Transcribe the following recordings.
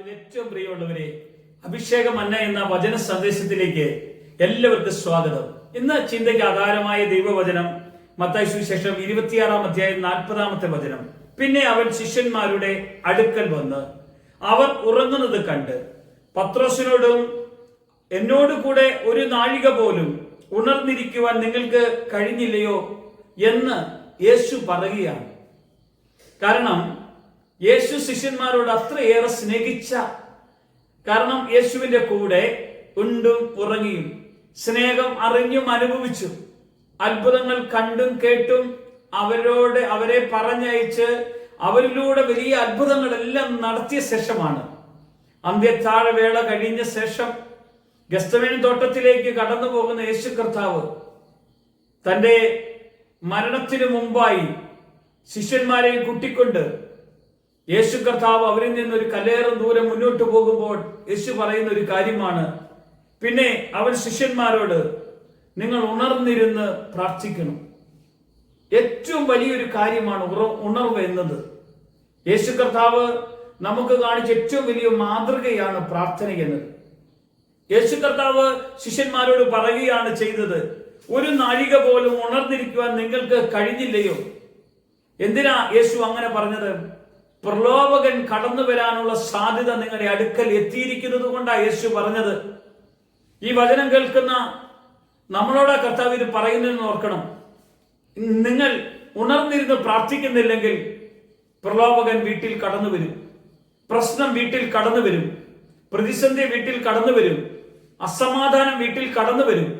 കർത്താവിൽ ഏറ്റവും പ്രിയമുള്ളവരെ, അഭിഷേക മന്ന എന്ന വചന സന്ദേശത്തിലേക്ക് എല്ലാവർക്കും സ്വാഗതം. ഇന്ന് ചിന്തയ്ക്ക് ആധാരമായ ദൈവവചനം മത്തായി സുവിശേഷം 26-ാം അധ്യായം 40-ാമത്തെ വചനം. പിന്നെ അവൻ ശിഷ്യന്മാരുടെ അടുക്കൽ വന്ന് അവർ ഉറങ്ങുന്നത് കണ്ട് പത്രോസിനോടും എന്നോട് കൂടെ ഒരു നാഴിക പോലും ഉണർന്നിരിക്കുവാൻ നിങ്ങൾക്ക് കഴിഞ്ഞില്ലയോ എന്ന് യേശു പറയുകയാണ്. കാരണം യേശു ശിഷ്യന്മാരോട് അത്രയേറെ സ്നേഹിച്ച, കാരണം യേശുവിന്റെ കൂടെ ഉണ്ടും ഉറങ്ങിയും സ്നേഹം അറിഞ്ഞും അനുഭവിച്ചു അത്ഭുതങ്ങൾ കണ്ടും കേട്ടും അവരെ പറഞ്ഞയച്ച് അവരിലൂടെ വലിയ അത്ഭുതങ്ങളെല്ലാം നടത്തിയ ശേഷമാണ് അന്ത്യത്താഴവേള കഴിഞ്ഞ ശേഷം ഗെത്സമേനി തോട്ടത്തിലേക്ക് കടന്നു പോകുന്ന യേശു കർത്താവ് തന്റെ മരണത്തിനു മുമ്പായി ശിഷ്യന്മാരെ കൂട്ടിക്കൊണ്ട് യേശു കർത്താവ് അവരിൽ നിന്നൊരു കല്ലേറും ദൂരം മുന്നോട്ട് പോകുമ്പോൾ യേശു പറയുന്ന ഒരു കാര്യമാണ്, പിന്നെ അവൻ ശിഷ്യന്മാരോട് നിങ്ങൾ ഉണർന്നിരുന്ന് പ്രാർത്ഥിക്കണം. ഏറ്റവും വലിയൊരു കാര്യമാണ് ഉണർവ് എന്നത്. യേശു കർത്താവ് നമുക്ക് കാണിച്ച ഏറ്റവും വലിയ മാതൃകയാണ് പ്രാർത്ഥന എന്നത്. യേശു കർത്താവ് ശിഷ്യന്മാരോട് പറയുകയാണ് ചെയ്തത്, ഒരു നാഴിക പോലും ഉണർന്നിരിക്കുവാൻ നിങ്ങൾക്ക് കഴിഞ്ഞില്ലയോ? എന്തിനാ യേശു അങ്ങനെ പറഞ്ഞത്? പ്രലോഭകൻ കടന്നു വരാനുള്ള സാധ്യത നിങ്ങളുടെ അടുക്കൽ എത്തിയിരിക്കുന്നത് കൊണ്ടാണ് യേശു പറഞ്ഞത്. ഈ വചനം കേൾക്കുന്ന നമ്മളോട് കർത്താവ് ഇത് പറയുന്നതെന്ന് ഓർക്കണം. നിങ്ങൾ ഉണർന്നിരുന്ന് പ്രാർത്ഥിക്കുന്നില്ലെങ്കിൽ പ്രലോഭകൻ വീട്ടിൽ കടന്നു വരും, പ്രശ്നം വീട്ടിൽ കടന്നു വരും, പ്രതിസന്ധി വീട്ടിൽ കടന്നു വരും, അസമാധാനം വീട്ടിൽ കടന്നു വരും.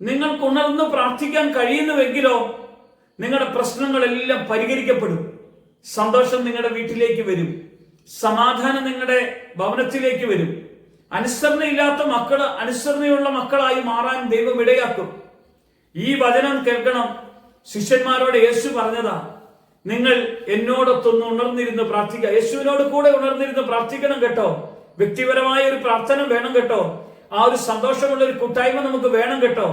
നിങ്ങൾക്ക് ഉണർന്ന് പ്രാർത്ഥിക്കാൻ കഴിയുന്നുവെങ്കിലോ നിങ്ങളുടെ പ്രശ്നങ്ങളെല്ലാം പരിഹരിക്കപ്പെടും. സന്തോഷം നിങ്ങളുടെ വീട്ടിലേക്ക് വരും, സമാധാനം നിങ്ങളുടെ ഭവനത്തിലേക്ക് വരും. അനുസരണയില്ലാത്ത മക്കള് അനുസരണയുള്ള മക്കളായി മാറാൻ ദൈവം ഇടയാക്കും. ഈ വചനം കേൾക്കണം. ശിഷ്യന്മാരോട് യേശു പറഞ്ഞതാ, നിങ്ങൾ എന്നോടൊത്തൊന്ന് ഉണർന്നിരുന്ന് പ്രാർത്ഥിക്കുക. യേശുവിനോട് കൂടെ ഉണർന്നിരുന്ന് പ്രാർത്ഥിക്കണം കേട്ടോ. വ്യക്തിപരമായ ഒരു പ്രാർത്ഥന വേണം കേട്ടോ. ആ ഒരു സന്തോഷമുള്ള ഒരു കൂട്ടായ്മ നമുക്ക് വേണം കേട്ടോ.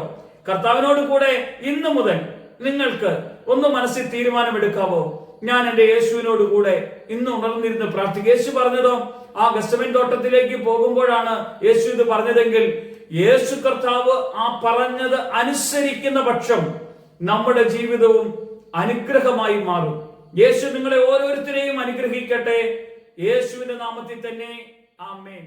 കർത്താവിനോട് കൂടെ ഇന്നു മുതൽ നിങ്ങൾക്ക് ഒന്ന് മനസ്സിൽ തീരുമാനമെടുക്കാവോ? ഞാൻ എന്റെ യേശുവിനോട് കൂടെ ഇന്ന് ഉണർന്നിരുന്ന് പ്രാർത്ഥിക്കുക. യേശു പറഞ്ഞതോ ആ ഗെത്സമേനി തോട്ടത്തിലേക്ക് പോകുമ്പോഴാണ് യേശു ഇത് പറഞ്ഞതെങ്കിൽ, യേശു കർത്താവ് ആ പറഞ്ഞത് അനുസരിക്കുന്ന പക്ഷം നമ്മുടെ ജീവിതവും അനുഗ്രഹമായി മാറും. യേശു നിങ്ങളെ ഓരോരുത്തരെയും അനുഗ്രഹിക്കട്ടെ. യേശുവിന്റെ നാമത്തിൽ തന്നെ ആമേൻ.